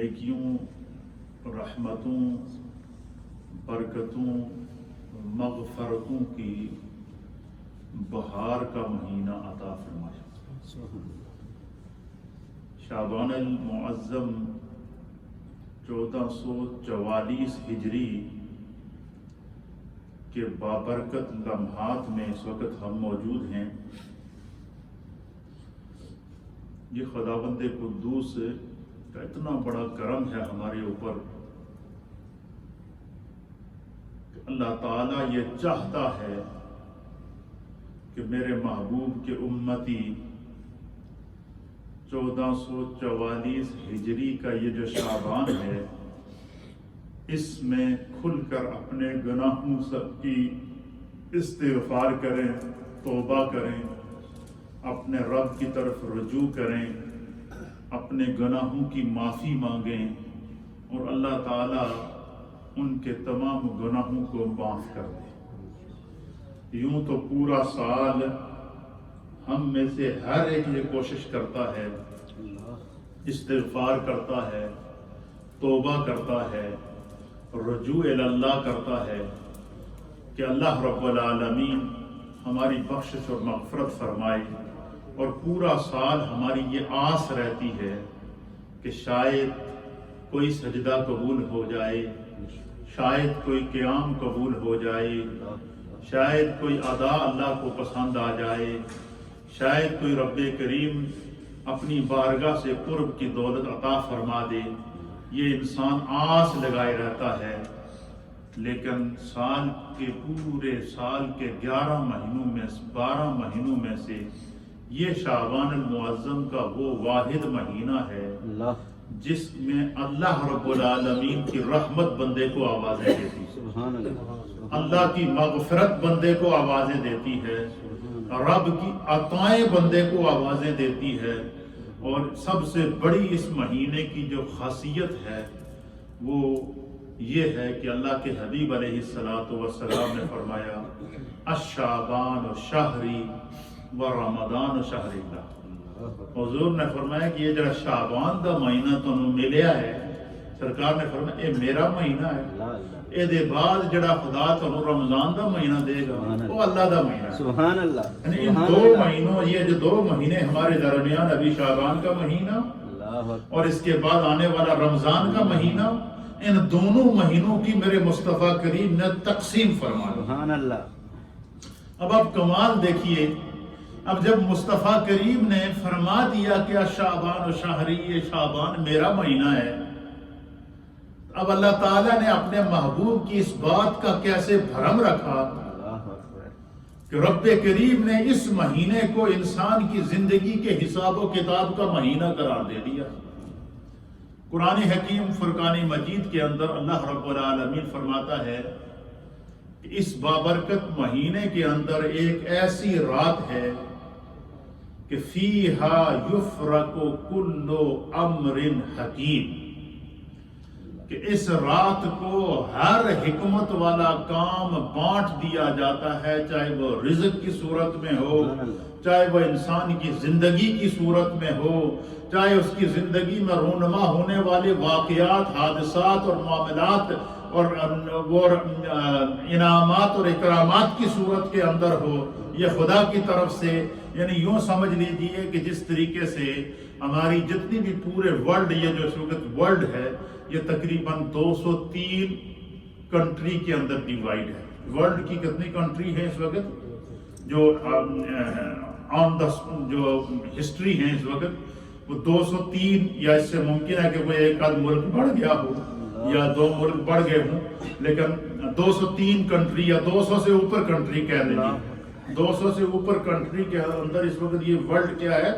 نیکیوں، رحمتوں، برکتوں، مغفرتوں کی بہار کا مہینہ عطا فرمایا۔ شعبان المعظم 1444 ہجری کے بابرکت لمحات میں اس وقت ہم موجود ہیں۔ یہ خداوند قدوس کا اتنا بڑا کرم ہے ہمارے اوپر کہ اللہ تعالیٰ یہ چاہتا ہے کہ میرے محبوب کے امتی 1444 ہجری کا یہ جو شعبان ہے، اس میں کھل کر اپنے گناہوں سب کی استغفار کریں، توبہ کریں، اپنے رب کی طرف رجوع کریں، اپنے گناہوں کی معافی مانگیں اور اللہ تعالیٰ ان کے تمام گناہوں کو معاف کر دے۔ یوں تو پورا سال ہم میں سے ہر ایک یہ کوشش کرتا ہے، استغفار کرتا ہے، توبہ کرتا ہے، رجوع اللہ کرتا ہے کہ اللہ رب العالمین ہماری بخشش اور مغفرت فرمائے، اور پورا سال ہماری یہ آس رہتی ہے کہ شاید کوئی سجدہ قبول ہو جائے، شاید کوئی قیام قبول ہو جائے، شاید کوئی ادا اللہ کو پسند آ جائے، شاید کوئی رب کریم اپنی بارگاہ سے قرب کی دولت عطا فرما دے۔ یہ انسان آس لگائے رہتا ہے، لیکن سال کے پورے سال کے 12 مہینوں میں سے یہ شعبان المعظم کا وہ واحد مہینہ ہے جس میں اللہ رب العالمین کی رحمت بندے کو آوازیں دیتی ہے، اللہ کی مغفرت بندے کو آوازیں دیتی ہے، رب کی عطائیں بندے کو آوازیں دیتی ہے۔ اور سب سے بڑی اس مہینے کی جو خاصیت ہے وہ یہ ہے کہ اللہ کے حبیب علیہ السلام نے فرمایا الشعبان شہری و رمضان شہر اللہ۔ حضور نے فرمایا کہ یہ جڑا شعبان دا مہینہ تمہیں ملیا ہے، سرکار نے فرمایا یہ میرا مہینہ ہے، اے دے بعد جڑا خدا تمہیں رمضان دا مہینہ دے گا وہ اللہ دا مہینہ ہے۔ سبحان اللہ۔ یعنی ان دو مہینوں، یہ جو 2 مہینے ہمارے درمیان، ابھی شعبان کا مہینہ اور اس کے بعد آنے والا رمضان کا مہینہ، ان دونوں مہینوں کی میرے مصطفیٰ کریم نے تقسیم فرمایا۔ سبحان اللہ۔ اب آپ کمال دیکھیے، اب جب مصطفیٰ کریم نے فرما دیا کہ شعبان و شہری، یہ شعبان میرا مہینہ ہے، اب اللہ تعالیٰ نے اپنے محبوب کی اس بات کا کیسے بھرم رکھا کہ رب کریم نے اس مہینے کو انسان کی زندگی کے حساب و کتاب کا مہینہ قرار دے دیا۔ قرآن حکیم فرقان مجید کے اندر اللہ رب العالمین فرماتا ہے کہ اس بابرکت مہینے کے اندر ایک ایسی رات ہے کہ فیہا یفرق کل امر حکیم، کہ اس رات کو ہر حکمت والا کام بانٹ دیا جاتا ہے، چاہے وہ رزق کی صورت میں ہو، چاہے وہ انسان کی زندگی کی صورت میں ہو، چاہے اس کی زندگی میں رونما ہونے والے واقعات، حادثات اور معاملات اور وہ انعامات اور اکرامات کی صورت کے اندر ہو، یہ خدا کی طرف سے، یعنی یوں سمجھ لیجئے کہ جس طریقے سے ہماری جتنی بھی پورے ورلڈ، یہ جو اس وقت ورلڈ ہے، یہ تقریباً 203 کنٹری کے اندر ڈیوائیڈ ہے۔ ورلڈ کی کتنی کنٹری ہے اس وقت جو آن دا جو ہسٹری ہیں اس وقت، وہ 203، یا اس سے ممکن ہے کہ وہ ایک آدھ ملک بڑھ گیا ہو یا 2 ملک بڑھ گئے ہوں، لیکن 203 کنٹری یا 200 سے اوپر کنٹری کہہ دیں، 200 سے اوپر کنٹری کے اندر اس وقت یہ ورلڈ کیا ہے،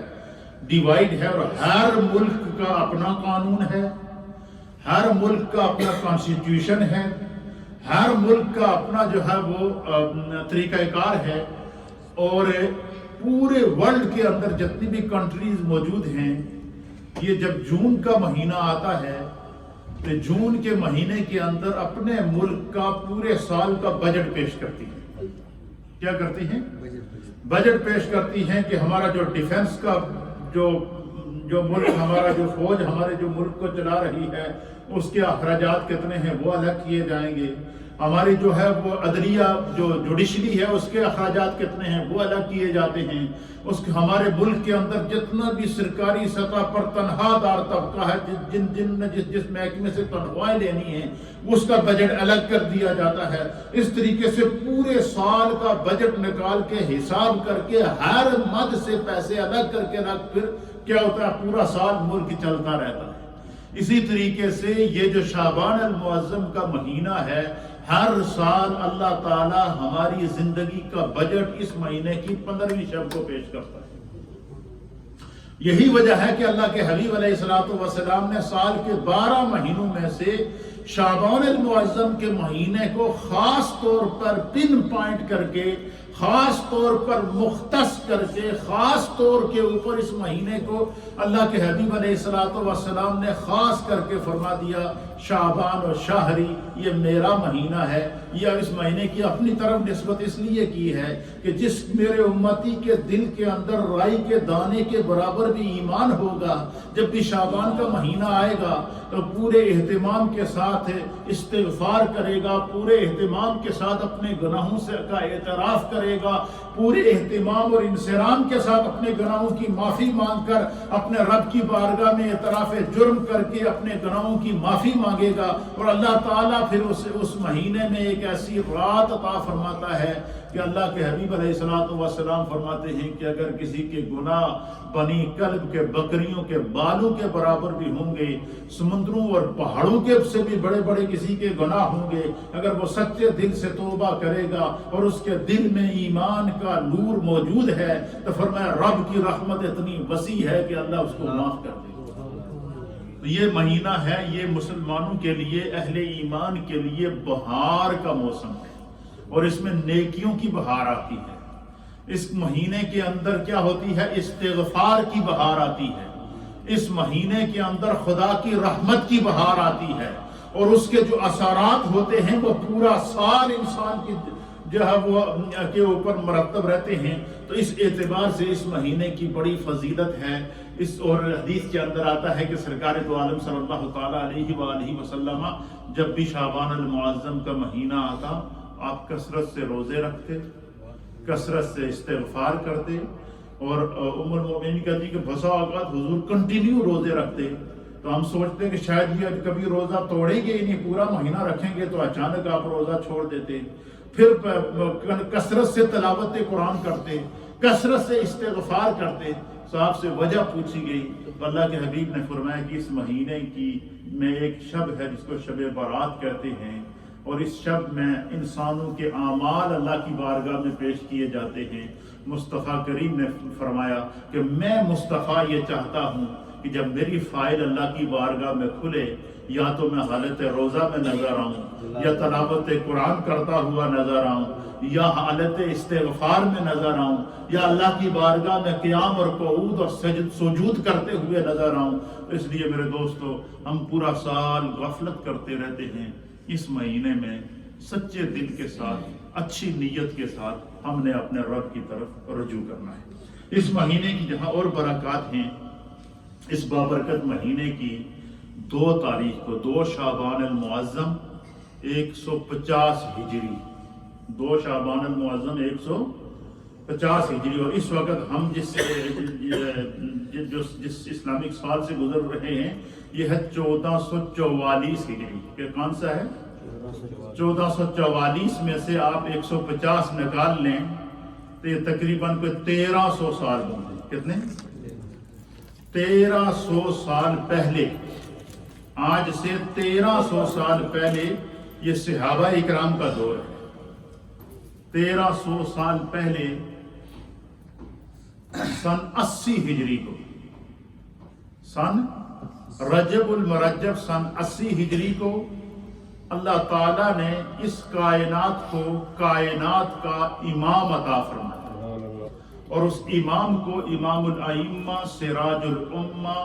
ڈیوائیڈ ہے، اور ہر ملک کا اپنا قانون ہے، ہر ملک کا اپنا کانسٹیٹیوشن ہے، ہر ملک کا اپنا جو ہے وہ طریقہ کار ہے، اور پورے ورلڈ کے اندر جتنی بھی کنٹریز موجود ہیں، یہ جب جون کا مہینہ آتا ہے تو جون کے مہینے کے اندر اپنے ملک کا پورے سال کا بجٹ پیش کرتی ہیں۔ کیا کرتی ہیں؟ بجٹ پیش کرتی ہیں کہ ہمارا جو ڈیفنس کا جو ملک ہمارا، جو فوج ہمارے جو ملک کو چلا رہی ہے اس کے اخراجات کتنے ہیں وہ الگ کیے جائیں گے، ہماری جو ہے وہ عدلیہ جو جوڈیشری ہے اس کے اخراجات کتنے ہیں وہ الگ کیے جاتے ہیں، ہمارے ملک کے اندر جتنا بھی سرکاری سطح پر تنخواہ دار طبقہ ہے، جس محکمے سے تنخواہیں لینی ہیں اس کا بجٹ الگ کر دیا جاتا ہے۔ اس طریقے سے پورے سال کا بجٹ نکال کے حساب کر کے ہر مد سے پیسے الگ کر کے رکھ، پھر کیا ہوتا ہے پورا سال ملک چلتا رہتا ہے۔ اسی طریقے سے یہ جو شعبان المعظم کا مہینہ ہے، ہر سال اللہ تعالی ہماری زندگی کا بجٹ اس مہینے کی 15ویں شب کو پیش کرتا ہے۔ یہی وجہ ہے کہ اللہ کے حبیب علیہ الصلوۃ والسلام نے سال کے 12 مہینوں میں سے شعبان المعظم کے مہینے کو خاص طور پر پن پوائنٹ کر کے، خاص طور پر مختص کر کے، خاص طور کے اوپر اس مہینے کو اللہ کے حبیب علیہ الصلوۃ والسلام نے خاص کر کے فرما دیا شعبان و شہری، یہ میرا مہینہ ہے۔ یہ اس مہینے کی اپنی طرف نسبت اس لیے کی ہے کہ جس میرے امتی کے دل کے اندر رائی کے دانے کے برابر بھی ایمان ہوگا، جب بھی شعبان کا مہینہ آئے گا تو پورے اہتمام کے ساتھ استغفار کرے گا، پورے اہتمام کے ساتھ اپنے گناہوں سے کا اعتراف کرے گا، پورے اہتمام اور انصرام کے ساتھ اپنے گناہوں کی معافی مانگ کر اپنے رب کی بارگاہ میں اعتراف جرم کر کے اپنے گناہوں کی معافی مانگے گا، اور اللہ تعالیٰ پھر اس مہینے میں ایک ایسی رات عطا فرماتا ہے کہ اللہ کے حبیب علیہ الصلوۃ والسلام فرماتے ہیں کہ اگر کسی کے گناہ بنی کلب کے بکریوں کے بالوں کے برابر بھی ہوں گے، سمندروں اور پہاڑوں کے سے بھی بڑے بڑے کسی کے گناہ ہوں گے، اگر وہ سچے دل سے توبہ کرے گا اور اس کے دل میں ایمان کا نور موجود ہے تو فرمایا رب کی رحمت اتنی وسیع ہے کہ اللہ اس کو معاف کر دے گا۔ تو یہ مہینہ ہے، یہ مسلمانوں کے لیے، اہل ایمان کے لیے بہار کا موسم ہے، اور اس میں نیکیوں کی بہار آتی ہے۔ اس مہینے کے اندر کیا ہوتی ہے؟ استغفار کی بہار آتی ہے۔ اس مہینے کے اندر خدا کی رحمت کی بہار آتی ہے، اور اس کے جو اثرات ہوتے ہیں وہ پورا سال انسان کی جو ہے وہ کے اوپر مرتب رہتے ہیں۔ تو اس اعتبار سے اس مہینے کی بڑی فضیلت ہے۔ اس اور حدیث کے اندر آتا ہے کہ سرکار دو عالم صلی اللہ تعالیٰ علیہ وآلہ وسلم جب بھی شعبان المعظم کا مہینہ آتا آپ کثرت سے روزے رکھتے، کثرت سے استغفار کرتے، اور ام المؤمنین کہتی کہ بسا اوقات حضور کنٹینیو روزے رکھتے۔ تو ہم سوچتے کہ شاید یہ کبھی روزہ توڑیں گے، انہیں پورا مہینہ رکھیں گے، تو اچانک آپ روزہ چھوڑ دیتے۔ پھر کثرت سے تلاوت قرآن کرتے، کثرت سے استغفار کرتے۔ صاحب سے وجہ پوچھی گئی تو اللہ کے حبیب نے فرمایا کہ اس مہینے کی میں ایک شب ہے جس کو شب برات کہتے ہیں، اور اس شب میں انسانوں کے اعمال اللہ کی بارگاہ میں پیش کیے جاتے ہیں۔ مصطفیٰ کریم نے فرمایا کہ میں مصطفیٰ یہ چاہتا ہوں کہ جب میری فائل اللہ کی بارگاہ میں کھلے، یا تو میں حالت روزہ میں نظر آؤں، یا تلاوت قرآن کرتا ہوا نظر آؤں، یا حالت استغفار میں نظر آؤں، یا اللہ کی بارگاہ میں قیام اور قعود اور سجود کرتے ہوئے نظر آؤں۔ اس لیے میرے دوستو، ہم پورا سال غفلت کرتے رہتے ہیں، اس مہینے میں سچے دل کے ساتھ، اچھی نیت کے ساتھ ہم نے اپنے رب کی طرف رجوع کرنا ہے۔ اس مہینے کی جہاں اور برکات ہیں، اس بابرکت مہینے کی 2 تاریخ کو 2 شعبان المعظم 150 ہجری، 2 شعبان المعظم 150 ہجری، اور اس وقت ہم جس اسلامک سال سے گزر رہے ہیں یہ ہے 1444 ہجری۔ کہ کون سا ہے؟ 1444 میں سے آپ 150 نکال لیں تو یہ تقریباً کوئی 1300 سال ہوں گے۔ کتنے؟ 1300 سال پہلے، آج سے 1300 سال پہلے یہ صحابہ اکرام کا دور ہے۔ 1300 سال پہلے سن 80 ہجری کو، سن رجب المرجب سن 80 ہجری کو اللہ تعالیٰ نے اس کائنات کو کائنات کا امام عطا فرمایا، اور اس امام کو امام الائمہ سراج الامہ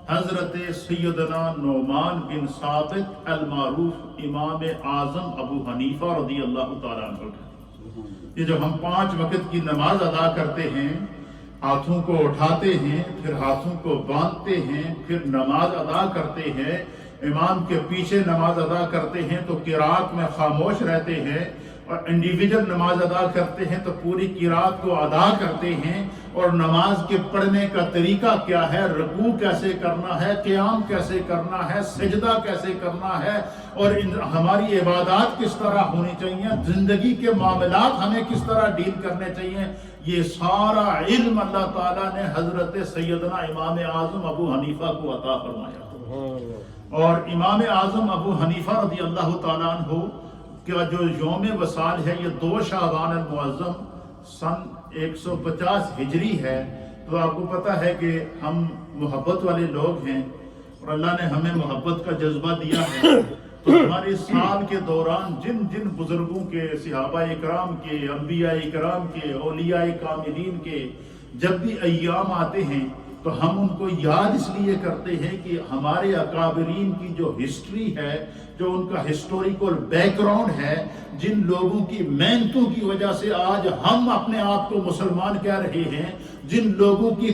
حضرت سیدنا نعمان بن ثابت المعروف امام اعظم ابو حنیفہ رضی اللہ تعالیٰ عنہ۔ یہ جو ہم 5 وقت کی نماز ادا کرتے ہیں، ہاتھوں کو اٹھاتے ہیں، پھر ہاتھوں کو باندھتے ہیں، پھر نماز ادا کرتے ہیں، امام کے پیچھے نماز ادا کرتے ہیں تو قرات میں خاموش رہتے ہیں، اور انڈیویجول نماز ادا کرتے ہیں تو پوری قرات کو ادا کرتے ہیں، اور نماز کے پڑھنے کا طریقہ کیا ہے، رکوع کیسے کرنا ہے، قیام کیسے کرنا ہے، سجدہ کیسے کرنا ہے، اور ہماری عبادات کس طرح ہونی چاہیے، زندگی کے معاملات ہمیں کس طرح ڈیل کرنے چاہیے، یہ سارا علم اللہ تعالیٰ نے حضرت سیدنا امام اعظم ابو حنیفہ کو عطا فرمایا۔ اور امام اعظم ابو حنیفہ رضی اللہ تعالیٰ عنہ کا جو یوم وصال ہے یہ 2 شعبان المعظم سن 150 ہجری ہے، تو آپ کو پتہ ہے کہ ہم محبت والے لوگ ہیں اور اللہ نے ہمیں محبت کا جذبہ دیا ہے، تو ہمارے سال کے دوران جن جن بزرگوں کے، صحابہ اکرام کے، انبیاء اکرام کے، اولیاء کاملین کے جب بھی ایام آتے ہیں تو ہم ان کو یاد اس لیے کرتے ہیں کہ ہمارے اکابرین کی جو ہسٹری ہے، جو ان کا ہسٹوریکل بیک گراؤنڈ ہے، جن لوگوں کی محنتوں کی وجہ سے آج ہم اپنے آپ کو مسلمان کہہ رہے ہیں، جن لوگوں کی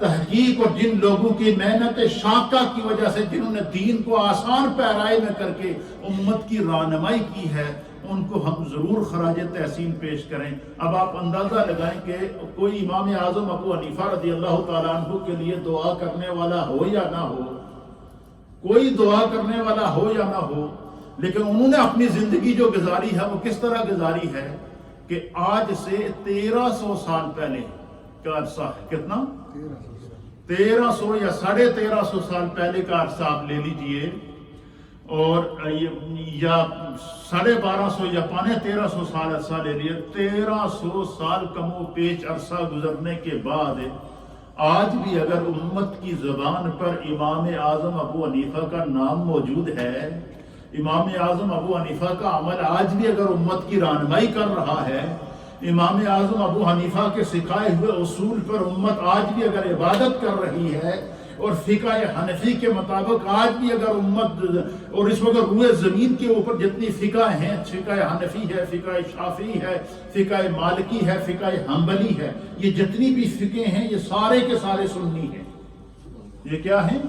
تحقیق اور جن لوگوں کی محنت شاقہ کی وجہ سے، جنہوں نے دین کو آسان پیرائی میں کر کے امت کی رہنمائی کی ہے، ان کو ہم ضرور خراج تحسین پیش کریں۔ اب آپ اندازہ لگائیں کہ کوئی امام اعظم ابو حنیفہ رضی اللہ تعالیٰ عنہ کے لیے دعا کرنے والا ہو یا نہ ہو، کوئی دعا کرنے والا ہو یا نہ ہو، لیکن انہوں نے اپنی زندگی جو گزاری ہے وہ کس طرح گزاری ہے کہ آج سے 1300 سال پہلے کا عرصہ ہے، کتنا؟ 1300 یا 1350 سال پہلے کا عرصہ آپ لے لیجئے، اور یا 1250 یا 1350 سال عرصہ لے لیے، 1300 سال کم و بیش عرصہ گزرنے کے بعد آج بھی اگر امت کی زبان پر امام اعظم ابو حنیفہ کا نام موجود ہے، امام اعظم ابو حنیفہ کا عمل آج بھی اگر امت کی رہنمائی کر رہا ہے، امام اعظم ابو حنیفہ کے سکھائے ہوئے اصول پر امت آج بھی اگر عبادت کر رہی ہے، اور فقہ حنفی کے مطابق آج بھی اگر امت، اور اس وقت روئے زمین کے اوپر جتنی فقہ ہیں، فقہ حنفی ہے، فقہ شافعی ہے، فقہ مالکی ہے، فقہ حنبلی ہے، یہ جتنی بھی فقہ ہیں یہ سارے کے سارے سنی ہیں۔ یہ کیا ہیں؟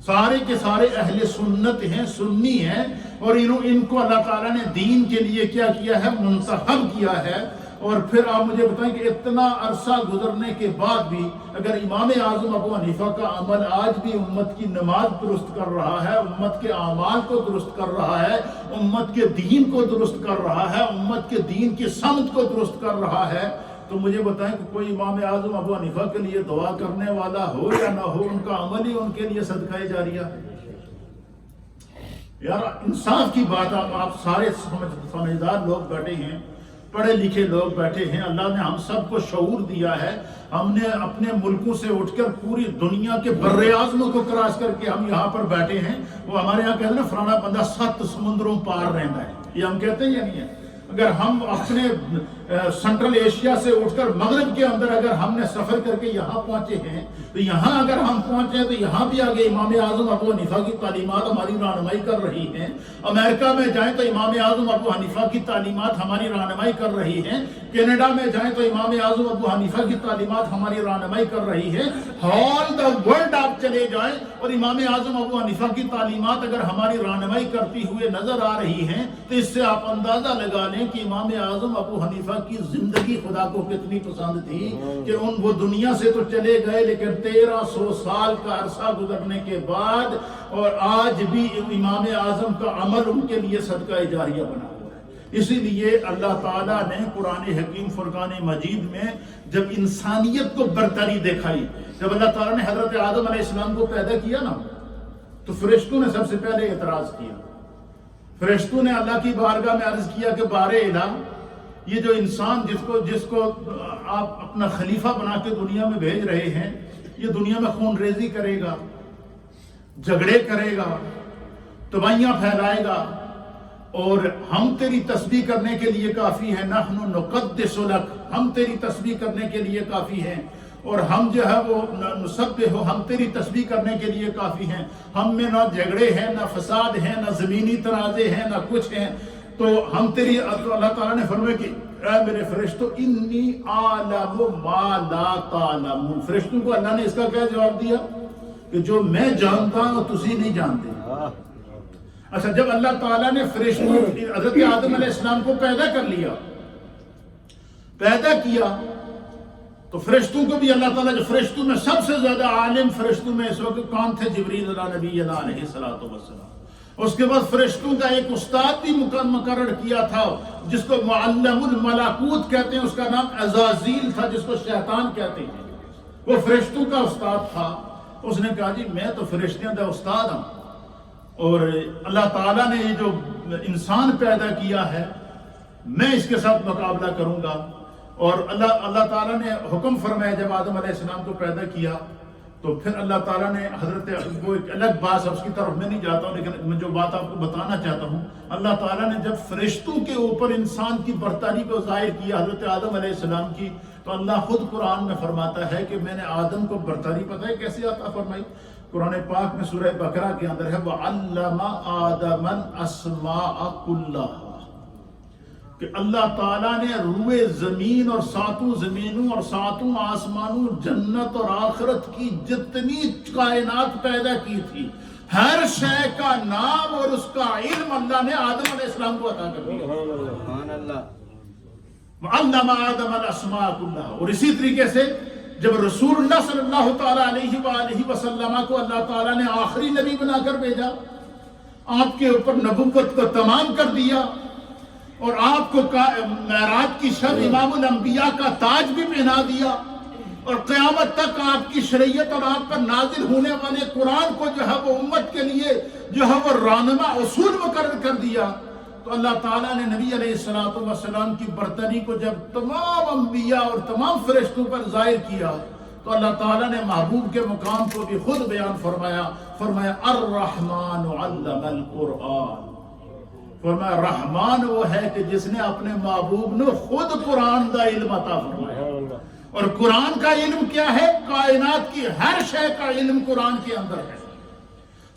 سارے کے سارے اہل سنت ہیں، سنی ہیں، اور ان کو اللہ تعالیٰ نے دین کے لیے کیا کیا ہے؟ منتخب کیا ہے۔ اور پھر آپ مجھے بتائیں کہ اتنا عرصہ گزرنے کے بعد بھی اگر امام اعظم ابو حنیفہ کا عمل آج بھی امت کی نماز درست کر رہا ہے، امت کے اعمال کو درست کر رہا ہے، امت کے دین کو درست کر رہا ہے، امت کے دین کی سمت کو درست کر رہا ہے، تو مجھے بتائیں کہ کوئی امام اعظم ابو حنیفہ کے لیے دعا کرنے والا ہو یا نہ ہو، ان کا عمل ہی ان کے لیے صدقہ جاریہ ہے۔ یار انصاف کی بات، آپ سارے سمجھدار لوگ بیٹھے ہیں، پڑھے لکھے لوگ بیٹھے ہیں، اللہ نے ہم سب کو شعور دیا ہے، ہم نے اپنے ملکوں سے اٹھ کر پوری دنیا کے بر اعظموں کو کراس کر کے ہم یہاں پر بیٹھے ہیں۔ وہ ہمارے یہاں کہتے ہیں نا فلانا بندہ 7 سمندروں پار رہتا ہے، یہ ہم کہتے ہیں یا نہیں ہے؟ اگر ہم اپنے سنٹرل ایشیا سے اٹھ کر مغرب کے اندر اگر ہم نے سفر کر کے یہاں پہنچے ہیں، تو یہاں اگر ہم پہنچے ہیں تو یہاں بھی آگے امام اعظم ابو حنیفہ کی تعلیمات ہماری رہنمائی کر رہی ہیں۔ امریکہ میں جائیں تو امام اعظم ابو حنیفہ کی تعلیمات ہماری رہنمائی کر رہی ہیں، کینیڈا میں جائیں تو امام اعظم ابو حنیفہ کی تعلیمات ہماری رہنمائی کر رہی ہے، آل دا ورلڈ آپ چلے جائیں اور امام اعظم ابو حنیفہ کی تعلیمات اگر ہماری رہنمائی کرتی ہوئے نظر آ رہی ہیں تو اس سے آپ اندازہ لگا لیں کہ امام اعظم ابو حنیفہ کی زندگی خدا کو کتنی پسند تھی کہ وہ دنیا سے تو چلے گئے، لیکن 1300 سال کا عرصہ گزرنے کے بعد اور آج بھی امام اعظم کا عمل ان کے لیے صدقہ جاریہ بنا ہوا ہے۔ اسی لیے اللہ تعالیٰ نے قرآن حکیم فرقان مجید میں جب انسانیت کو برتری دکھائی، جب اللہ تعالیٰ نے حضرت آدم علیہ السلام کو پیدا کیا نا، تو فرشتوں نے سب سے پہلے اعتراض کیا۔ فرشتوں نے اللہ کی بارگاہ میں عرض کیا کہ بار الہ، یہ جو انسان جس کو آپ اپنا خلیفہ بنا کے دنیا میں بھیج رہے ہیں، یہ دنیا میں خون ریزی کرے گا، جھگڑے کرے گا، تباہیاں پھیلائے گا، اور ہم تیری تسبیح کرنے کے لیے کافی ہیں، نحن نقدس لک، ہم تیری تسبیح کرنے کے لیے کافی ہیں، اور ہم جو ہے وہ نسبح، ہم تیری تسبیح کرنے کے لیے کافی ہیں، ہم میں نہ جھگڑے ہیں، نہ فساد ہیں، نہ زمینی تنازع ہیں، نہ کچھ ہیں۔ تو ہم تیری اللہ تعالیٰ نے فرمایا کہ اے میرے فرشتوں انی اعلم ما لا تعلمون، فرشتوں کو اللہ نے اس کا کیا جواب دیا کہ جو میں جانتا ہوں تسی نہیں جانتے۔ اچھا، جب اللہ تعالیٰ نے فرشتوں حضرت آدم علیہ السلام کو پیدا کیا تو فرشتوں کو بھی اللہ تعالیٰ، جو فرشتوں میں سب سے زیادہ عالم فرشتوں میں اس وقت کون تھے؟ جبریل نبی علیہ السلام۔ اس کے بعد فرشتوں کا ایک استاد بھی مقرر کیا تھا جس کو معلم الملکوت کہتے ہیں، اس کا نام عزازیل تھا جس کو شیطان کہتے ہیں، وہ فرشتوں کا استاد تھا۔ اس نے کہا جی میں تو فرشتوں کا استاد ہوں اور اللہ تعالیٰ نے یہ جو انسان پیدا کیا ہے میں اس کے ساتھ مقابلہ کروں گا۔ اور اللہ تعالیٰ نے حکم فرمایا جب آدم علیہ السلام کو پیدا کیا تو پھر اللہ تعالیٰ نے وہ ایک الگ بات، اس کی طرف میں نہیں جاتا ہوں لیکن میں جو بات آپ کو بتانا چاہتا ہوں، اللہ تعالیٰ نے جب فرشتوں کے اوپر انسان کی برتری کو ظاہر کیا حضرت آدم علیہ السلام کی، تو اللہ خود قرآن میں فرماتا ہے کہ میں نے آدم کو برتری پتہ ہے کیسے عطا فرمائی؟ قرآن پاک میں سورہ بقرہ کے اندر ہے وَعَلَّمَ آدَمَ الْأَسْمَاءَ كُلَّهَا، کہ اللہ تعالیٰ نے روئے زمین اور ساتوں زمینوں اور ساتوں آسمانوں، جنت اور آخرت کی جتنی کائنات پیدا کی تھی، ہر شے کا نام اور اس کا علم اللہ نے آدم علیہ السلام کو عطا کر دیا۔ سبحان اللہ۔ وَعَلَّمَ آدَمَ الْأَسْمَاءَ كُلَّهَا۔ اور اسی طریقے سے جب رسول اللہ صلی اللہ تعالیٰ علیہ وآلہ وسلم کو اللہ تعالیٰ نے آخری نبی بنا کر بھیجا، آپ کے اوپر نبوت کو تمام کر دیا اور آپ کو معراج کی شب امام الانبیاء کا تاج بھی پہنا دیا، اور قیامت تک آپ کی شریعت اور آپ پر نازل ہونے والے قرآن کو جو ہے وہ امت کے لیے جو ہے وہ رہنما اصول مقرر کر دیا، تو اللہ تعالیٰ نے نبی علیہ السلام کی برتری کو جب تمام انبیاء اور تمام فرشتوں پر ظاہر کیا تو اللہ تعالیٰ نے محبوب کے مقام کو بھی خود بیان فرمایا الرحمن علم القرآن، فرمایا رحمان وہ ہے کہ جس نے اپنے محبوب نے خود قرآن کا علم عطا فرمایا۔ اور قرآن کا علم کیا ہے؟ کائنات کی ہر شے کا علم قرآن کے اندر ہے،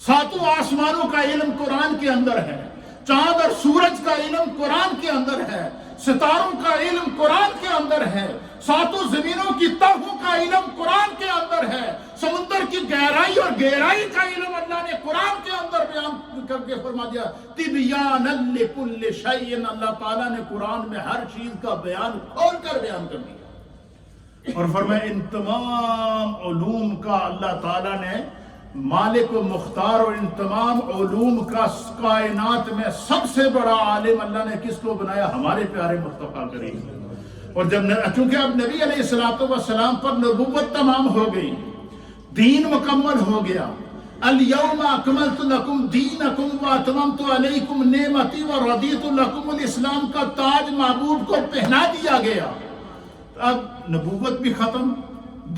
ساتوں آسمانوں کا علم قرآن کے اندر ہے، چاند اور سورج کا علم قرآن کے اندر ہے، ستاروں کا علم قرآن کے اندر ہے، ساتوں زمینوں کی تہوں کا علم قرآن کے اندر ہے، سمندر کی گہرائی اور گہرائی کا علم اللہ نے قرآن کے اندر بیان کر کے فرما دیا۔ تبیانا لکل شیء، اللہ تعالیٰ نے قرآن میں ہر چیز کا بیان کھول کر بیان کر دیا، اور فرمایا ان تمام علوم کا اللہ تعالیٰ نے مالک و مختار، اور ان تمام علوم کا کائنات میں سب سے بڑا عالم اللہ نے کس کو بنایا؟ ہمارے پیارے مصطفیٰ کریم۔ اور جب چونکہ اب نبی علیہ السلام پر نبوت تمام ہو گئی، دین مکمل ہو گیا، الیوم اکملت لکم دینکم واتممت علیکم نعمتی ورضیت لکم الاسلام کا تاج محبوب کو پہنا دیا گیا، اب نبوت بھی ختم،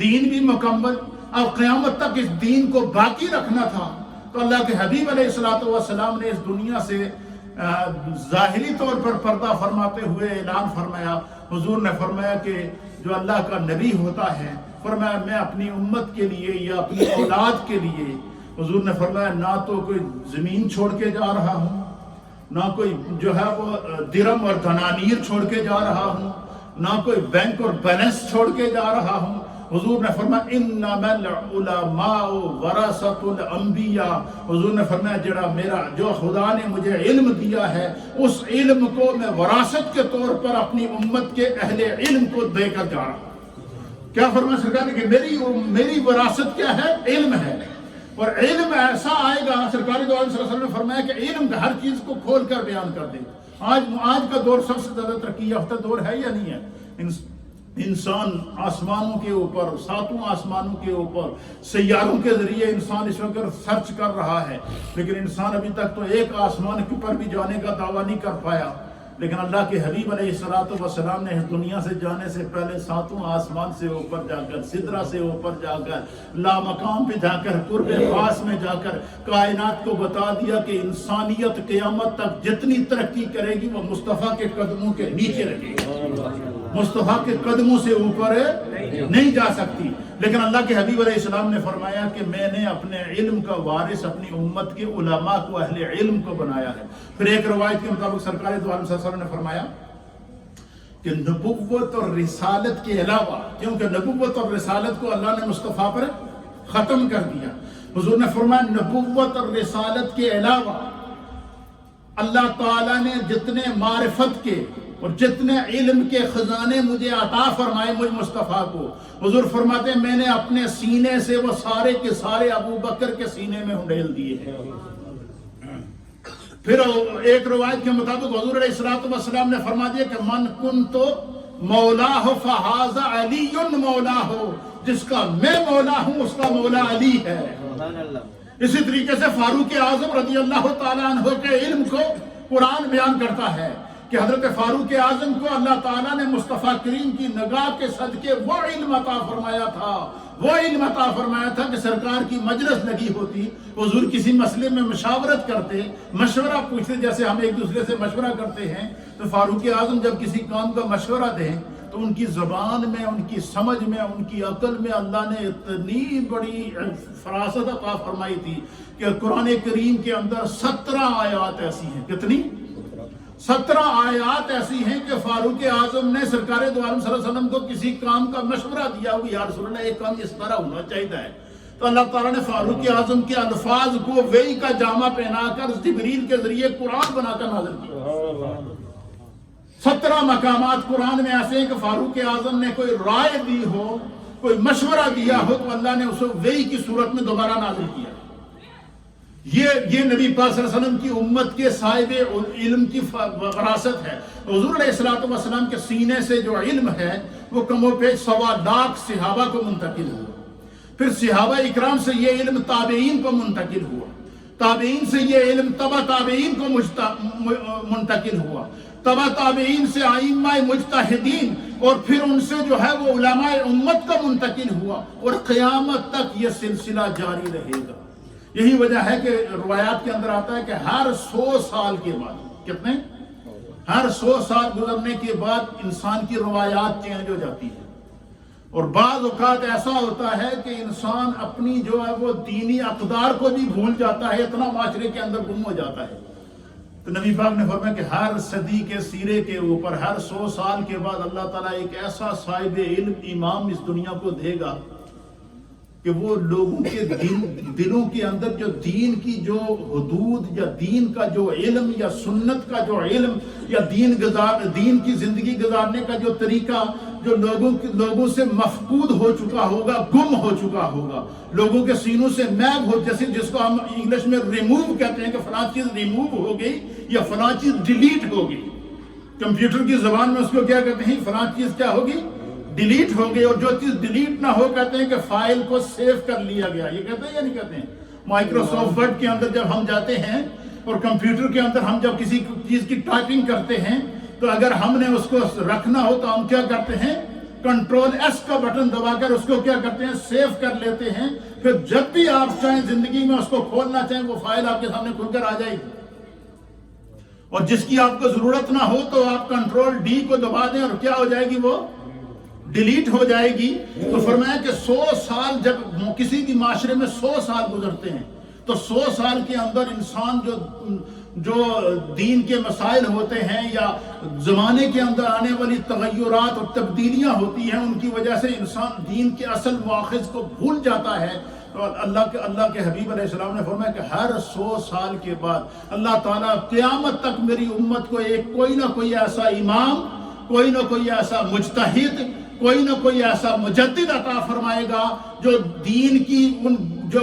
دین بھی مکمل، اب قیامت تک اس دین کو باقی رکھنا تھا۔ تو اللہ کے حبیب علیہ السلام نے اس دنیا سے ظاہری طور پر پردہ فرماتے ہوئے اعلان فرمایا، حضور نے فرمایا کہ جو اللہ کا نبی ہوتا ہے، فرمایا میں اپنی امت کے لیے یا اپنی اولاد کے لیے، حضور نے فرمایا نہ تو کوئی زمین چھوڑ کے جا رہا ہوں، نہ کوئی جو ہے وہ درم اور دنانیر چھوڑ کے جا رہا ہوں، نہ کوئی بینک اور بیلنس چھوڑ کے جا رہا ہوں۔ حضور نے فرمایا انما العلماء ورثۃ الانبیاء، حضور نے فرمایا جو خدا نے مجھے علم دیا ہے اس علم کو میں وراثت کے طور پر اپنی امت کے اہل علم کو دے کر جا رہا ہوں۔ کیا فرمایا سرکار نے کہ میری وراثت کیا ہے؟ علم ہے، اور علم ایسا آئے گا، سرکار دو عالم صلی اللہ علیہ وسلم نے فرمایا کہ علم ہر چیز کو کھول کر بیان کر دے۔ آج کا دور سب سے زیادہ ترقی یافتہ دور ہے یا نہیں ہے؟ انسان آسمانوں کے اوپر، ساتوں آسمانوں کے اوپر سیاروں کے ذریعے انسان اس وقت سرچ کر رہا ہے، لیکن انسان ابھی تک تو ایک آسمان کے اوپر بھی جانے کا دعویٰ نہیں کر پایا۔ لیکن اللہ کے حبیب علیہ السلام نے اس دنیا سے جانے سے پہلے ساتوں آسمان سے اوپر جا کر، سدرہ سے اوپر جا کر، لامقام پہ جا کر، قرب خاص میں جا کر کائنات کو بتا دیا کہ انسانیت قیامت تک جتنی ترقی کرے گی وہ مصطفیٰ کے قدموں کے نیچے رہے گی، مصطفیٰ کے قدموں سے اوپر نہیں جا سکتی۔ لیکن اللہ کے حبیب علیہ السلام نے فرمایا کہ میں نے اپنے علم کا وارث اپنی امت کے علماء کو، اہل علم کو بنایا ہے۔ پھر ایک روایت کے مطابق سرکار دو عالم صلی اللہ علیہ وسلم نے فرمایا کہ نبوت اور رسالت کے علاوہ، کیونکہ نبوت اور رسالت کو اللہ نے مصطفیٰ پر ختم کر دیا، حضور نے فرمایا نبوت اور رسالت کے علاوہ اللہ تعالیٰ نے جتنے معرفت کے اور جتنے علم کے خزانے مجھے عطا فرمائے مجھ مصطفیٰ کو، حضور فرماتے ہیں میں نے اپنے سینے سے وہ سارے کے سارے ابو بکر کے سینے میں ہنڈیل دیے ہیں۔ پھر ایک روایت کے مطابق حضور علیہ السلام نے فرما دیا کہ من کنت مولاہ فہذا علی مولاہ، جس کا میں مولا ہوں اس کا مولا علی ہے۔ اسی طریقے سے فاروق اعظم رضی اللہ تعالیٰ عنہ کے علم کو قرآن بیان کرتا ہے کہ حضرت فاروق اعظم کو اللہ تعالیٰ نے مصطفیٰ کریم کی نگاہ کے صدقے وہ علم عطا فرمایا تھا کہ سرکار کی مجلس لگی ہوتی، حضور کسی مسئلے میں مشاورت کرتے، مشورہ پوچھتے، جیسے ہم ایک دوسرے سے مشورہ کرتے ہیں، تو فاروق اعظم جب کسی کام کا مشورہ دیں تو ان کی زبان میں، ان کی سمجھ میں، ان کی عقل میں اللہ نے اتنی بڑی فراست عطا فرمائی تھی کہ قرآن کریم کے اندر 17 آیات ایسی ہیں۔ کتنی؟ 17 آیات ایسی ہیں کہ فاروق اعظم نے سرکار دو عالم صلی اللہ علیہ وسلم کو کسی کام کا مشورہ دیا ہو، یا رسول اللہ ایک کام اس طرح ہونا چاہیے ہے، تو اللہ تعالیٰ نے فاروق اعظم کے الفاظ کو وحی کا جامہ پہنا کر جبریل کے ذریعے قرآن بنا کر نازل کیا۔ 17 مقامات قرآن میں ایسے ہیں کہ فاروق اعظم نے کوئی رائے دی ہو، کوئی مشورہ دیا ہو، تو اللہ نے اسے وحی کی صورت میں دوبارہ نازل کیا۔ یہ نبی پاک صلی اللہ علیہ وسلم کی امت کے صاحب علم کی وراثت ہے۔ حضور علیہ السلام کے سینے سے جو علم ہے وہ کم و بیش 1.25 لاکھ صحابہ کو منتقل ہوا، پھر صحابہ اکرام سے یہ علم تابعین کو منتقل ہوا، تابعین سے یہ علم تبع تابعین کو منتقل ہوا، تبع تابعین سے ائمہ مجتہدین، اور پھر ان سے جو ہے وہ علماء امت کا منتقل ہوا، اور قیامت تک یہ سلسلہ جاری رہے گا۔ یہی وجہ ہے کہ روایات کے اندر آتا ہے کہ ہر 100 سال کے بعد، کتنے؟ ہر 100 سال گزرنے کے بعد انسان کی روایات چینج ہو جاتی ہے، اور بعض اوقات ایسا ہوتا ہے کہ انسان اپنی جو ہے وہ دینی اقدار کو بھی بھول جاتا ہے، اتنا معاشرے کے اندر گم ہو جاتا ہے۔ تو نبی پاک نے فرمایا کہ ہر صدی کے سیرے کے اوپر ہر 100 سال کے بعد اللہ تعالیٰ ایک ایسا صاحب علم امام اس دنیا کو دے گا کہ وہ لوگوں کے دلوں کے اندر جو دین کی جو حدود یا دین کا جو علم یا سنت کا جو علم یا دین کی زندگی گزارنے کا جو طریقہ جو لوگوں سے مفقود ہو چکا ہوگا، گم ہو چکا ہوگا، لوگوں کے سینوں سے میب ہو، جیسے جس کو ہم انگلش میں ریموو کہتے ہیں کہ فلاں چیز ریموو ہو گئی یا فلاں چیز ڈیلیٹ ہو گئی، کمپیوٹر کی زبان میں اس کو کیا کہتے ہیں؟ فلاں چیز کیا ہوگی؟ ڈیلیٹ ہو گئی، اور جو چیز ڈیلیٹ نہ ہو کہتے ہیں کہ فائل کو سیو کر لیا گیا۔ یہ کہتے ہیں یا نہیں کہتے ہیں؟ مائکروسافٹ ورڈ کے اندر جب ہم جاتے ہیں اور کمپیوٹر کے اندر ہم جب کسی چیز کی ٹائپنگ کرتے ہیں تو اگر ہم نے اس کو رکھنا ہو تو ہم کیا کرتے ہیں؟ کنٹرول ایس کا بٹن دبا کر اس کو کیا کرتے ہیں؟ سیو کر لیتے ہیں۔ پھر جب بھی آپ چاہیں زندگی میں اس کو کھولنا چاہیں وہ فائل آپ کے سامنے کھل کر آ جائے گی، اور جس کی آپ کو ضرورت نہ ہو تو آپ کنٹرول ڈی کو دبا دیں اور کیا ہو جائے گی؟ وہ ڈیلیٹ ہو جائے گی۔ تو فرمایا کہ 100 سال جب کسی بھی معاشرے میں 100 سال گزرتے ہیں تو 100 سال کے اندر انسان جو دین کے مسائل ہوتے ہیں یا زمانے کے اندر آنے والی تغیرات اور تبدیلیاں ہوتی ہیں، ان کی وجہ سے انسان دین کے اصل مواخذ کو بھول جاتا ہے۔ تو اللہ کے حبیب علیہ السلام نے فرمایا کہ ہر 100 سال کے بعد اللہ تعالیٰ قیامت تک میری امت کو کوئی نہ کوئی ایسا امام، کوئی نہ کوئی ایسا مجتہد، کوئی نہ کوئی ایسا مجدد عطا فرمائے گا جو دین کی جو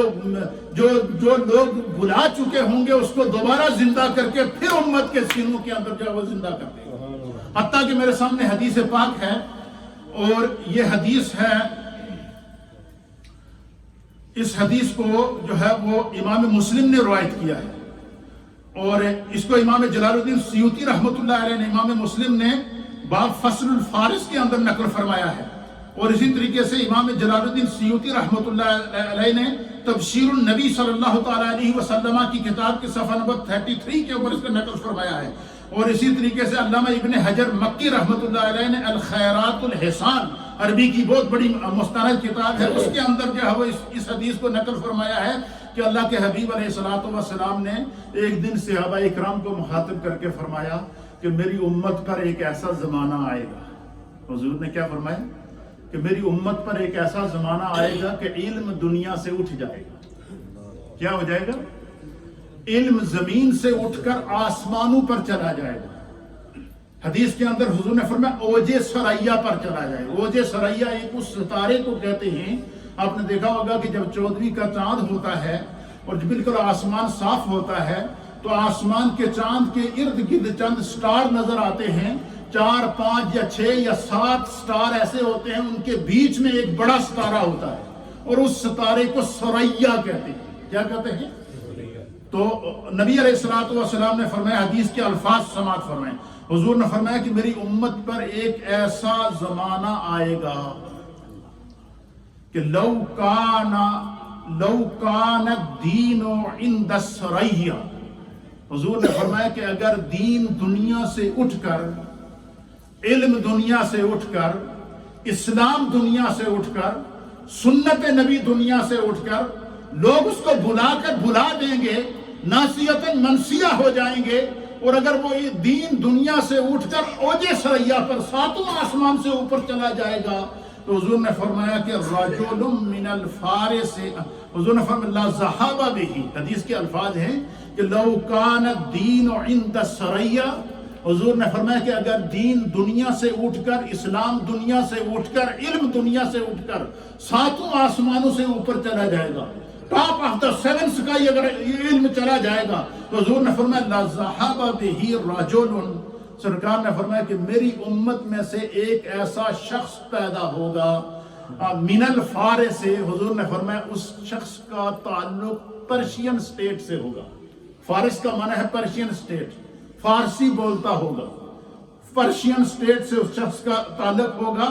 لوگ بھلا چکے ہوں گے اس کو دوبارہ زندہ کر کے پھر امت کے سینوں کے اندر جو وہ زندہ کر دے گا۔ حتیٰ کہ میرے سامنے حدیث پاک ہے، اور یہ حدیث ہے، اس حدیث کو جو ہے وہ امام مسلم نے روایت کیا ہے، اور اس کو امام جلال الدین سیوطی رحمۃ اللہ علیہ نے امام مسلم نے باب فصل الفارس کے اندر نقل فرمایا ہے، اور اسی طریقے سے امام جلال الدین سیوطی رحمۃ اللہ علیہ نے تبشیر النبی صلی اللہ تعالیٰ علیہ وسلم کی کتاب کے صفحہ نمبر 33 کے اوپر اس کا نقل فرمایا ہے، اور اسی طریقے سے علامہ ابن حجر مکی رحمۃ اللہ علیہ نے الخیرات الحسان عربی کی بہت بڑی مستند کتاب ہے، اس کے اندر جو ہے وہ اس حدیث کو نقل فرمایا ہے کہ اللہ کے حبیب علیہ الصلوۃ والسلام نے ایک دن صحابہ اکرام کو مخاطب کر کے فرمایا کہ میری امت پر ایک ایسا زمانہ آئے گا. حضور نے کیا فرمایا کہ میری امت پر ایک ایسا زمانہ آئے گا کہ علم دنیا سے اٹھ جائے گا. کیا ہو جائے گا؟ علم زمین سے اٹھ کر آسمانوں پر چلا جائے گا. حدیث کے اندر حضور نے فرمایا اوج سریا پر چلا جائے گا. اوج سریا ایک اس ستارے کو کہتے ہیں، آپ نے دیکھا ہوگا کہ جب 14ویں کا چاند ہوتا ہے اور بالکل آسمان صاف ہوتا ہے تو آسمان کے چاند کے ارد گرد چند سٹار نظر آتے ہیں. 4 5 یا 6 یا 7 سٹار ایسے ہوتے ہیں، ان کے بیچ میں ایک بڑا ستارہ ہوتا ہے اور اس ستارے کو سریا کہتے ہیں. کیا کہتے ہیں؟ تو نبی علیہ الصلوۃ والسلام نے فرمایا، حدیث کے الفاظ سماعت فرمائیں. حضور نے فرمایا کہ میری امت پر ایک ایسا زمانہ آئے گا کہ لو کان الدین عند السریا. حضور نے فرمایا کہ اگر دین دنیا سے اٹھ کر، علم دنیا سے اٹھ کر، اسلام دنیا سے اٹھ کر، سنت نبی دنیا سے اٹھ کر، لوگ اس کو بھلا دیں گے، ناسیتاً منسیہ ہو جائیں گے، اور اگر وہ دین دنیا سے اٹھ کر اوج سریا پر 7واں آسمان سے اوپر چلا جائے گا تو حضور نے فرمایا کہ رجل من الفارس، حضور نے فرمایا لا ذهب به. حدیث کے الفاظ ہیں کہ لو کان الدین عند السریا. حضور نے فرمایا کہ اگر دین دنیا سے اٹھ کر، اسلام دنیا سے اٹھ کر، علم دنیا سے اٹھ کر 7 آسمانوں سے اوپر چلا جائے گا، ٹاپ آف دا 7 سکائی اگر علم چلا جائے گا تو حضور نے فرمایا لا ذهب به رجل. سرکار نے فرمایا کہ میری امت میں سے ایک ایسا شخص پیدا ہوگا من الفارس سے. حضور نے فرمایا اس شخص کا تعلق پرشین سٹیٹ سے ہوگا. فارس کا معنی ہے پرشین سٹیٹ، فارسی بولتا ہوگا. پرشین سٹیٹ سے اس شخص کا تعلق ہوگا.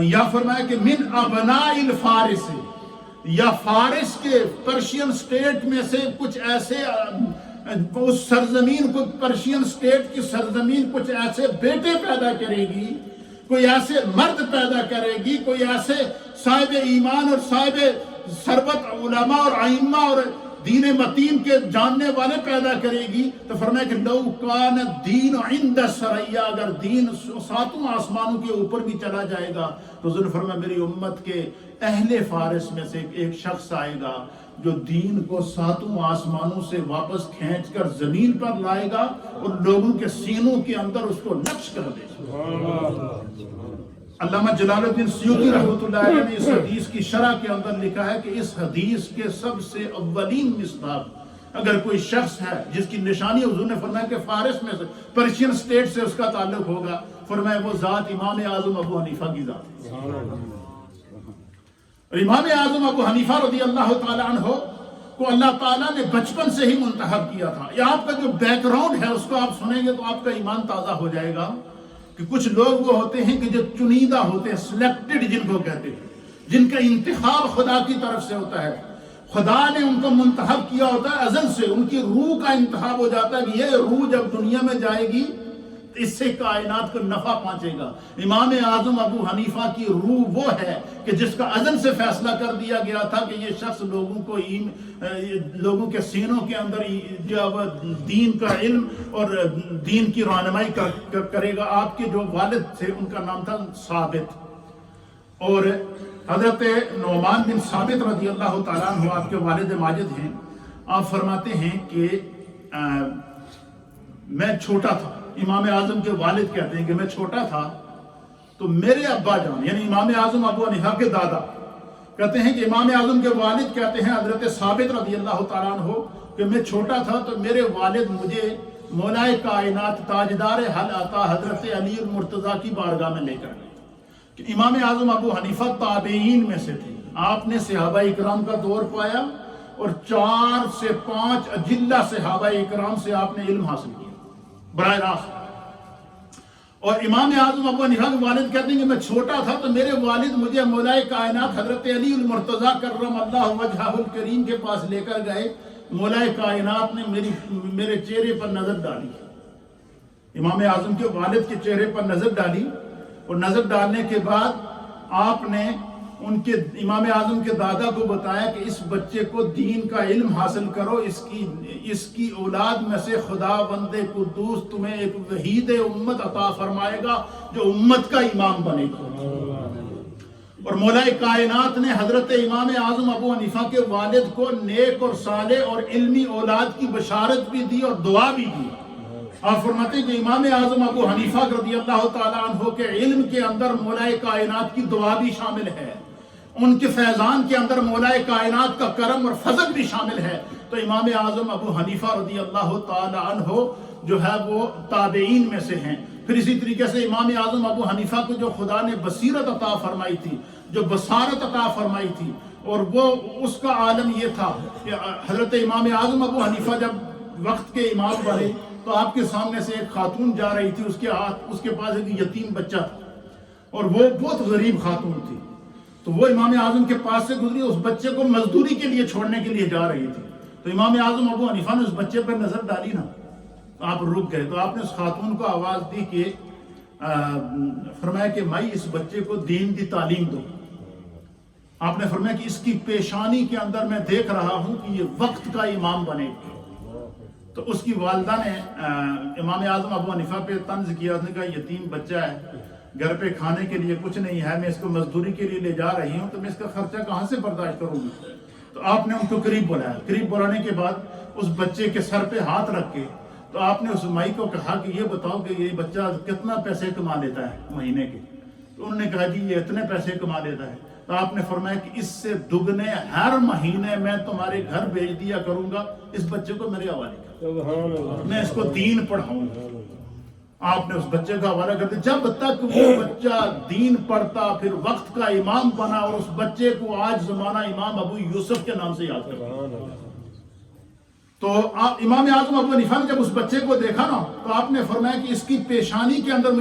یا فرمایا کہ من ابناء الفارس، یا فارس کے پرشین سٹیٹ میں سے کچھ ایسے، اس سرزمین کو، پرشین سٹیٹ کی سرزمین کچھ ایسے بیٹے پیدا کرے گی، کوئی ایسے مرد پیدا کرے گی، کوئی ایسے صاحب ایمان اور صاحب ثروت علماء اور ائمہ اور دین متین کے جاننے والے پیدا کرے گی. تو فرمایا کہ لو کان الدین عند السریا، اگر دین 7 آسمانوں کے اوپر بھی چلا جائے گا تو حضور نے فرمایا میری امت کے اہل فارس میں سے ایک شخص آئے گا جو دین کو 7 آسمانوں سے واپس کھینچ کر زمین پر لائے گا اور لوگوں کے سینوں کے اندر اس کو نقش کر دے گا. علامہ جلال الدین سیوطی رحمۃ اللہ علیہ نے اس حدیث کی شرح کے اندر لکھا ہے کہ اس حدیث کے سب سے اولین مصداق اگر کوئی شخص ہے جس کی نشانی حضور نے فرمایا کہ فارس میں سے، پرشین سٹیٹ سے اس کا تعلق ہوگا، فرمایا وہ ذات امام اعظم ابو حنیفہ کی ذات ہے. اور امام اعظم ابو حنیفہ رضی اللہ تعالیٰ عنہ کو اللہ تعالیٰ نے بچپن سے ہی منتخب کیا تھا. یہ آپ کا جو بیک گراؤنڈ ہے اس کو آپ سنیں گے تو آپ کا ایمان تازہ ہو جائے گا کہ کچھ لوگ وہ ہوتے ہیں کہ جو چنیدہ ہوتے ہیں، سلیکٹڈ جن کو کہتے ہیں، جن کا انتخاب خدا کی طرف سے ہوتا ہے. خدا نے ان کو منتخب کیا ہوتا ہے ازل سے، ان کی روح کا انتخاب ہو جاتا ہے کہ یہ روح جب دنیا میں جائے گی اس سے کائنات کو نفع پہنچے گا. امام اعظم ابو حنیفہ کی روح وہ ہے کہ جس کا ازل سے فیصلہ کر دیا گیا تھا کہ یہ شخص لوگوں کے سینوں کے اندر جو دین کا علم اور دین کی رہنمائی کرے گا. آپ کے جو والد تھے ان کا نام تھا ثابت، اور حضرت نعمان بن ثابت رضی اللہ تعالیٰ عنہ آپ کے والد ماجد ہیں. آپ فرماتے ہیں کہ میں چھوٹا تھا، امام اعظم کے والد کہتے ہیں کہ میں چھوٹا تھا تو میرے ابا جان یعنی امام اعظم ابو حنیفہ کے دادا کہتے ہیں کہ امام اعظم کے والد کہتے ہیں حضرت ثابت رضی اللہ تعالیٰ عنہ کہ میں چھوٹا تھا تو میرے والد مجھے مولائے کائنات تاجدار حل عطا حضرت علی المرتضیٰ کی بارگاہ میں لے کر گئے. کہ امام اعظم ابو حنیفہ تابعین میں سے تھے. آپ نے صحابہ اکرام کا دور پایا اور 4 سے 5 اجلہ صحابہ اکرام سے آپ نے علم حاصل کیا براہ راست. اور امام اعظم ابو حنیفہ کے والد کہتے ہیں کہ میں چھوٹا تھا تو میرے والد مجھے مولائے کائنات حضرت علی المرتضیٰ کرم اللہ وجہہ الکریم کے پاس لے کر گئے. مولائے کائنات نے میرے چہرے پر نظر ڈالی. امام اعظم کے والد کے چہرے پر نظر ڈالی اور نظر ڈالنے کے بعد آپ نے ان کے امام اعظم کے دادا کو بتایا کہ اس بچے کو دین کا علم حاصل کرو، اس کی اولاد میں سے خدا بند قدوس تمہیں ایک وحید امت عطا فرمائے گا جو امت کا امام بنے گا۔ اور مولا کائنات نے حضرت امام اعظم ابو حنیفہ کے والد کو نیک اور صالح اور علمی اولاد کی بشارت بھی دی اور دعا بھی دی۔ آپ فرماتے ہیں کہ امام اعظم ابو حنیفہ رضی اللہ تعالیٰ عنہ کے علم کے اندر مولا کائنات کی دعا بھی شامل ہے، ان کے فیضان کے اندر مولا کائنات کا کرم اور فضل بھی شامل ہے۔ تو امام اعظم ابو حنیفہ رضی اللہ تعالیٰ عنہ جو ہے وہ تابعین میں سے ہیں۔ پھر اسی طریقے سے امام اعظم ابو حنیفہ کو جو خدا نے بصیرت عطا فرمائی تھی، جو بصارت عطا فرمائی تھی، اور وہ اس کا عالم یہ تھا کہ حضرت امام اعظم ابو حنیفہ جب وقت کے امام بنے تو آپ کے سامنے سے ایک خاتون جا رہی تھی، اس کے پاس ایک یتیم بچہ تھا اور وہ بہت غریب خاتون تھی، تو وہ امام اعظم کے پاس سے گزری، اس بچے کو مزدوری کے لیے چھوڑنے کے لیے جا رہی تھی، تو امام اعظم ابو حنیفہ نے اس بچے پر نظر ڈالی نا، تو آپ رک گئے، تو آپ نے اس خاتون کو آواز دی کہ فرمایا کہ مائی اس بچے کو دین کی تعلیم دو۔ آپ نے فرمایا کہ اس کی پیشانی کے اندر میں دیکھ رہا ہوں کہ یہ وقت کا امام بنے گا۔ تو اس کی والدہ نے امام اعظم ابو حنیفہ پہ طنز کیا، اس نے کہا یتیم بچہ ہے، گھر پہ کھانے کے لیے کچھ نہیں ہے، میں اس کو مزدوری کے لیے لے جا رہی ہوں، تو میں اس کا خرچہ کہاں سے برداشت کروں گی؟ تو آپ نے ان کو قریب بلایا، قریب بلانے کے بعد اس بچے کے سر پہ ہاتھ رکھ کے تو آپ نے اس مائی کو کہا کہ یہ بتاؤ کہ یہ بچہ کتنا پیسے کما لیتا ہے مہینے کے؟ تو انہوں نے کہا جی یہ اتنے پیسے کما لیتا ہے۔ تو آپ نے فرمایا کہ اس سے دگنے ہر مہینے میں تمہارے گھر بھیج دیا کروں گا، اس بچے کو میرے حوالے کر، میں اس کو دین پڑھاؤں گا۔ آپ نے اس بچے کا حوالہ کر دیا، جب تک وہ بچہ دین پڑھتا پھر وقت کا امام بنا، اور اس بچے کو آج زمانہ امام ابو یوسف کے نام سے یاد کرتا۔ تو امام اعظم ابو حنیفہ نے جب اس بچے کو دیکھا نا تو آپ نے فرمایا کہ اس کی پیشانی کے اندر